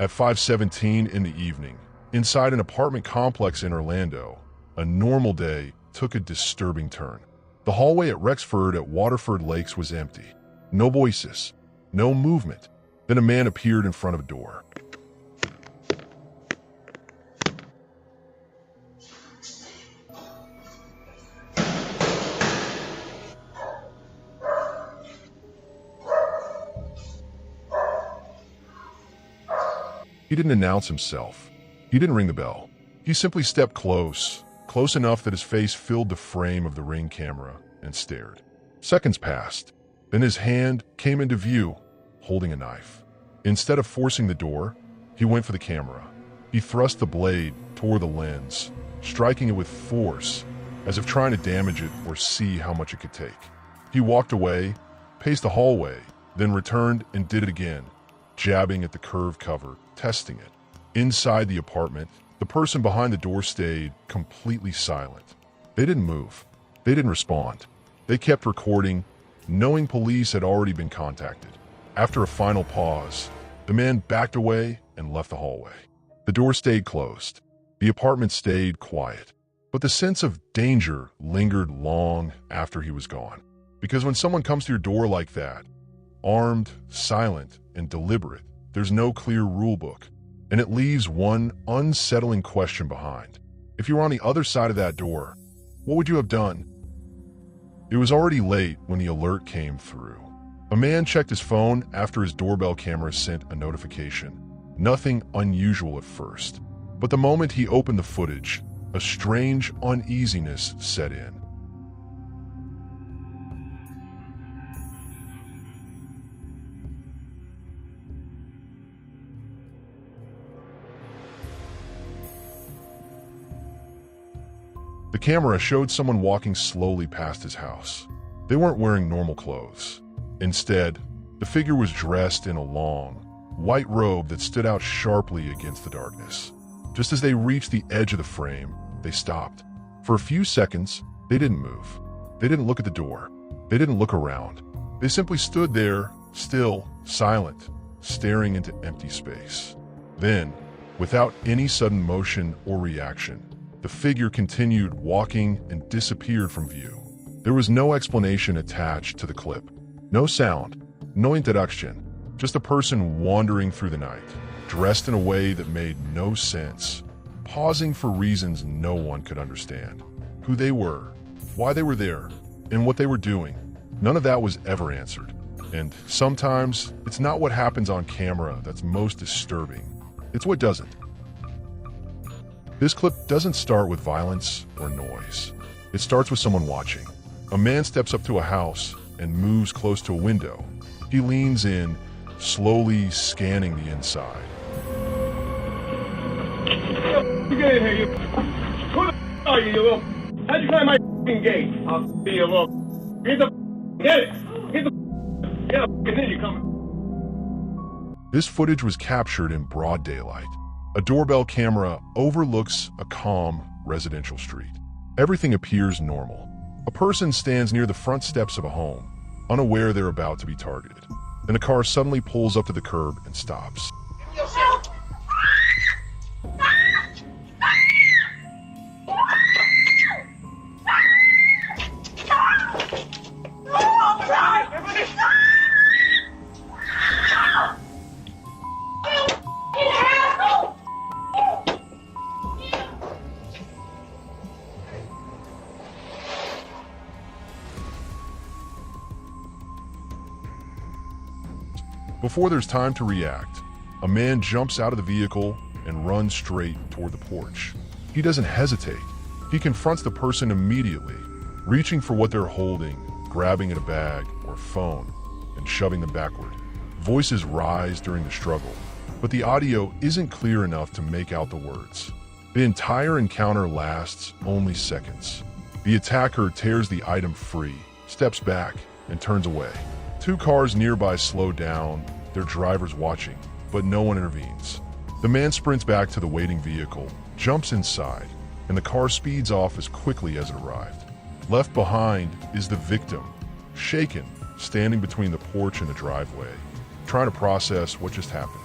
At 5:17 in the evening, inside an apartment complex in Orlando, a normal day took a disturbing turn. The hallway at Rexford at Waterford Lakes was empty. No voices, no movement. Then a man appeared in front of a door. He didn't announce himself. He didn't ring the bell. He simply stepped close enough that his face filled the frame of the Ring camera, and stared. Seconds passed. Then his hand came into view, holding a knife. Instead of forcing the door, he went for the camera. He thrust the blade toward the lens, striking it with force, as if trying to damage it or see how much it could take. He walked away, paced the hallway, then returned and did it again, jabbing at the curved cover, testing it. Inside the apartment, the person behind the door stayed completely silent. They didn't move. They didn't respond. They kept recording, knowing police had already been contacted. After a final pause, the man backed away and left the hallway. The door stayed closed. The apartment stayed quiet. But the sense of danger lingered long after he was gone. Because when someone comes to your door like that, armed, silent, and deliberate, there's no clear rule book. And it leaves one unsettling question behind. If you were on the other side of that door, what would you have done? It was already late when the alert came through. A man checked his phone after his doorbell camera sent a notification. Nothing unusual at first. But the moment he opened the footage, a strange uneasiness set in. The camera showed someone walking slowly past his house. They weren't wearing normal clothes. Instead, the figure was dressed in a long, white robe that stood out sharply against the darkness. Just as they reached the edge of the frame, they stopped. For a few seconds, they didn't move. They didn't look at the door. They didn't look around. They simply stood there, still, silent, staring into empty space. Then, without any sudden motion or reaction, the figure continued walking and disappeared from view. There was no explanation attached to the clip. No sound, no introduction, just a person wandering through the night, dressed in a way that made no sense, pausing for reasons no one could understand. Who they were, why they were there, and what they were doing. None of that was ever answered. And sometimes, it's not what happens on camera that's most disturbing. It's what doesn't. This clip doesn't start with violence or noise. It starts with someone watching. A man steps up to a house and moves close to a window. He leans in, slowly scanning the inside. You get in here, you. Who the are you, you little? How'd you climb my gate? I'll see you, little. Get the get it. Get the get up, and then you come. This footage was captured in broad daylight. A doorbell camera overlooks a calm residential street. Everything appears normal. A person stands near the front steps of a home, unaware they're about to be targeted. Then a car suddenly pulls up to the curb and stops. Before there's time to react, a man jumps out of the vehicle and runs straight toward the porch. He doesn't hesitate. He confronts the person immediately, reaching for what they're holding, grabbing at a bag or phone, and shoving them backward. Voices rise during the struggle, but the audio isn't clear enough to make out the words. The entire encounter lasts only seconds. The attacker tears the item free, steps back, and turns away. Two cars nearby slow down, their drivers watching, but no one intervenes. The man sprints back to the waiting vehicle, jumps inside, and the car speeds off as quickly as it arrived. Left behind is the victim, shaken, standing between the porch and the driveway, trying to process what just happened.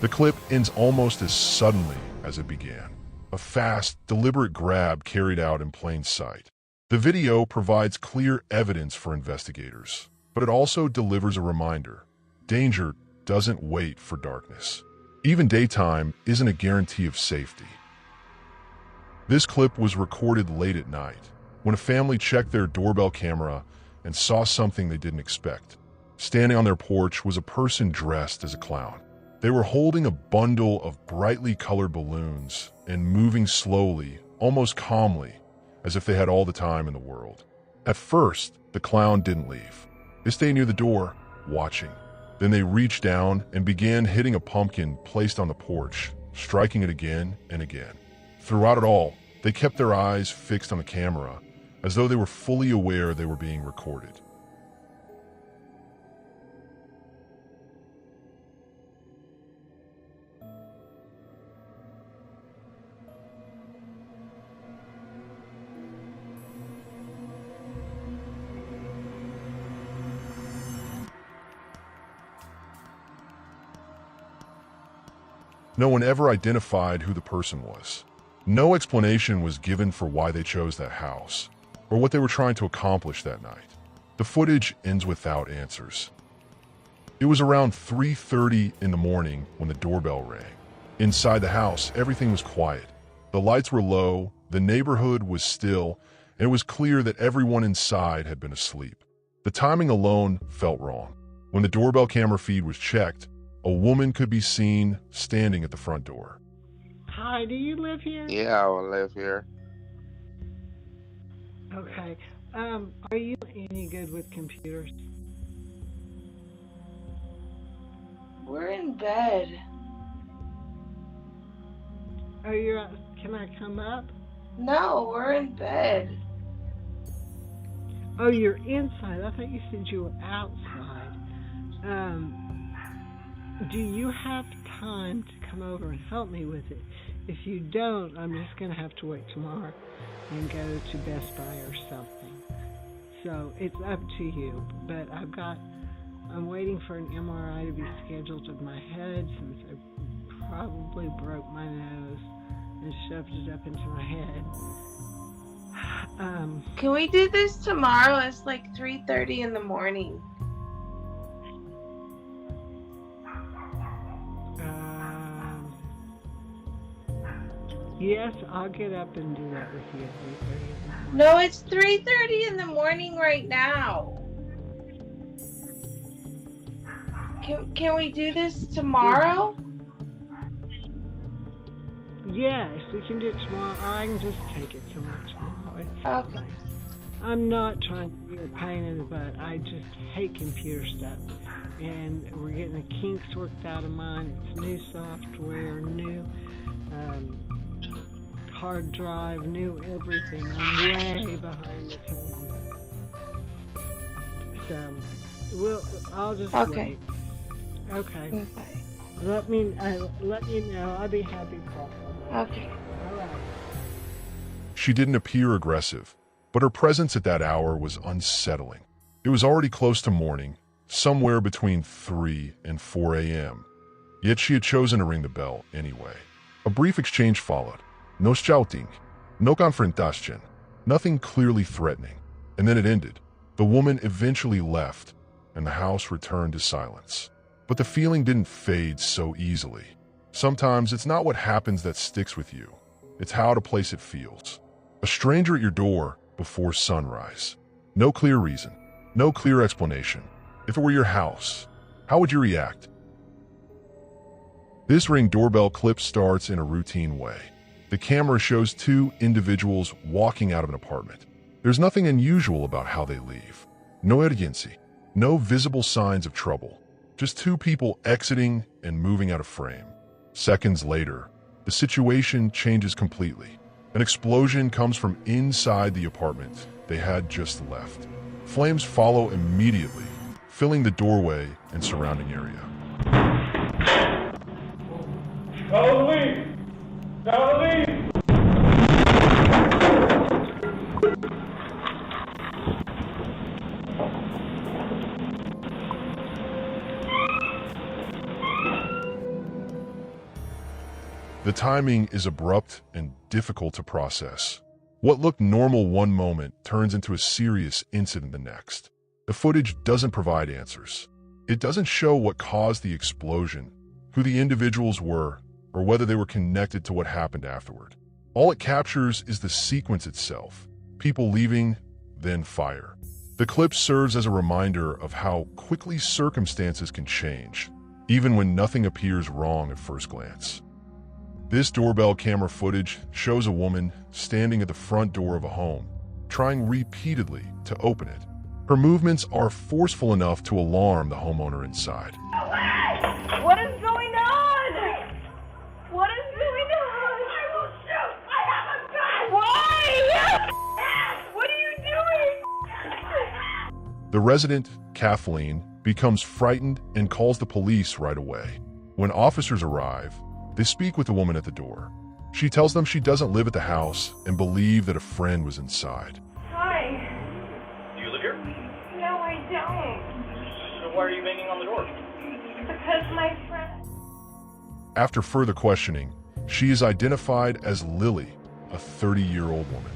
The clip ends almost as suddenly as it began. A fast, deliberate grab carried out in plain sight. The video provides clear evidence for investigators, but it also delivers a reminder. Danger doesn't wait for darkness. Even daytime isn't a guarantee of safety. This clip was recorded late at night, when a family checked their doorbell camera and saw something they didn't expect. Standing on their porch was a person dressed as a clown. They were holding a bundle of brightly colored balloons and moving slowly, almost calmly, as if they had all the time in the world. At first, the clown didn't leave. They stayed near the door, watching. Then they reached down and began hitting a pumpkin placed on the porch, striking it again and again. Throughout it all, they kept their eyes fixed on the camera, as though they were fully aware they were being recorded. No one ever identified who the person was. No explanation was given for why they chose that house, or what they were trying to accomplish that night. The footage ends without answers. It was around 3:30 in the morning when the doorbell rang. Inside the house, everything was quiet. The lights were low, the neighborhood was still, and it was clear that everyone inside had been asleep. The timing alone felt wrong. When the doorbell camera feed was checked, a woman could be seen standing at the front door. Hi, do you live here? Yeah, I will live here. Okay. Are you any good with computers? We're in bed. Are you? Can I come up? No, we're in bed. Oh, you're inside. I thought you said you were outside. Do you have time to come over and help me with it? If you don't, I'm just going to have to wait tomorrow and go to Best Buy or something. So it's up to you. But I'm waiting for an MRI to be scheduled of my head since I probably broke my nose and shoved it up into my head. Can we do this tomorrow? It's like 3:30 in the morning. Yes, I'll get up and do that with you at 3:30. No, it's 3:30 in the morning right now. Can we do this tomorrow? Yes, we can do it tomorrow. Or I can just take it tomorrow. Okay. I'm not trying to be a pain in the butt. I just hate computer stuff. And we're getting the kinks worked out of mine. It's new software, new hard drive, new everything. I'm way behind the times. So, I'll just wait. Okay. Let me know. I'll be happy to talk. Okay. All right. She didn't appear aggressive, but her presence at that hour was unsettling. It was already close to morning, somewhere between 3 and 4 a.m. Yet she had chosen to ring the bell anyway. A brief exchange followed. No shouting, no confrontation, nothing clearly threatening. And then it ended. The woman eventually left, and the house returned to silence. But the feeling didn't fade so easily. Sometimes it's not what happens that sticks with you. It's how out of place it feels. A stranger at your door before sunrise. No clear reason, no clear explanation. If it were your house, how would you react? This Ring doorbell clip starts in a routine way. The camera shows two individuals walking out of an apartment. There's nothing unusual about how they leave. No urgency, no visible signs of trouble. Just two people exiting and moving out of frame. Seconds later, the situation changes completely. An explosion comes from inside the apartment they had just left. Flames follow immediately, filling the doorway and surrounding area. Halloween! Halloween! The timing is abrupt and difficult to process. What looked normal one moment turns into a serious incident the next. The footage doesn't provide answers. It doesn't show what caused the explosion, who the individuals were, or whether they were connected to what happened afterward. All it captures is the sequence itself: people leaving, then fire. The clip serves as a reminder of how quickly circumstances can change, even when nothing appears wrong at first glance. This doorbell camera footage shows a woman standing at the front door of a home, trying repeatedly to open it. Her movements are forceful enough to alarm the homeowner inside. What is going on? What is going on? I will shoot! I have a gun! Why? What are you doing? The resident, Kathleen, becomes frightened and calls the police right away. When officers arrive, they speak with the woman at the door. She tells them she doesn't live at the house and believe that a friend was inside. Hi. Do you live here? No, I don't. So why are you banging on the door? Because my friend... After further questioning, she is identified as Lily, a 30-year-old woman.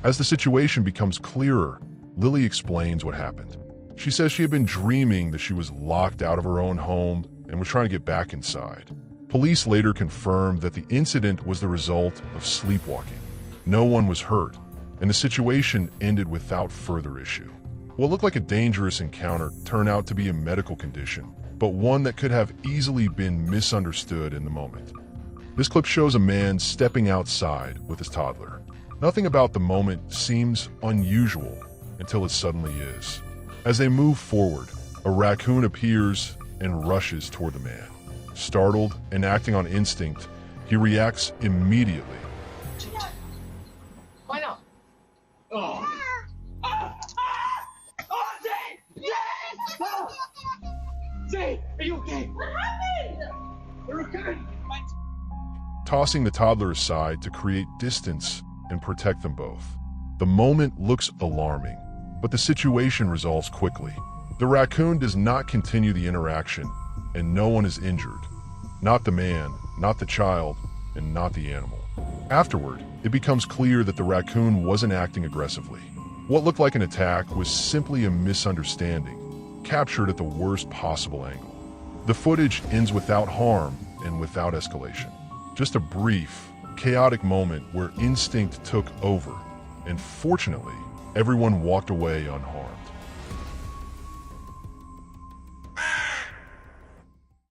As the situation becomes clearer, Lily explains what happened. She says she had been dreaming that she was locked out of her own home and was trying to get back inside. Police later confirmed that the incident was the result of sleepwalking. No one was hurt, and the situation ended without further issue. What looked like a dangerous encounter turned out to be a medical condition, but one that could have easily been misunderstood in the moment. This clip shows a man stepping outside with his toddler. Nothing about the moment seems unusual until it suddenly is. As they move forward, a raccoon appears and rushes toward the man. Startled and acting on instinct, he reacts immediately. Why not? Oh. Jay, are you okay? What happened? You're okay. Tossing the toddler aside to create distance and protect them both. The moment looks alarming, but the situation resolves quickly. The raccoon does not continue the interaction, and no one is injured. Not the man, not the child, and not the animal. Afterward, it becomes clear that the raccoon wasn't acting aggressively. What looked like an attack was simply a misunderstanding, captured at the worst possible angle. The footage ends without harm and without escalation. Just a brief, chaotic moment where instinct took over, and fortunately, everyone walked away unharmed.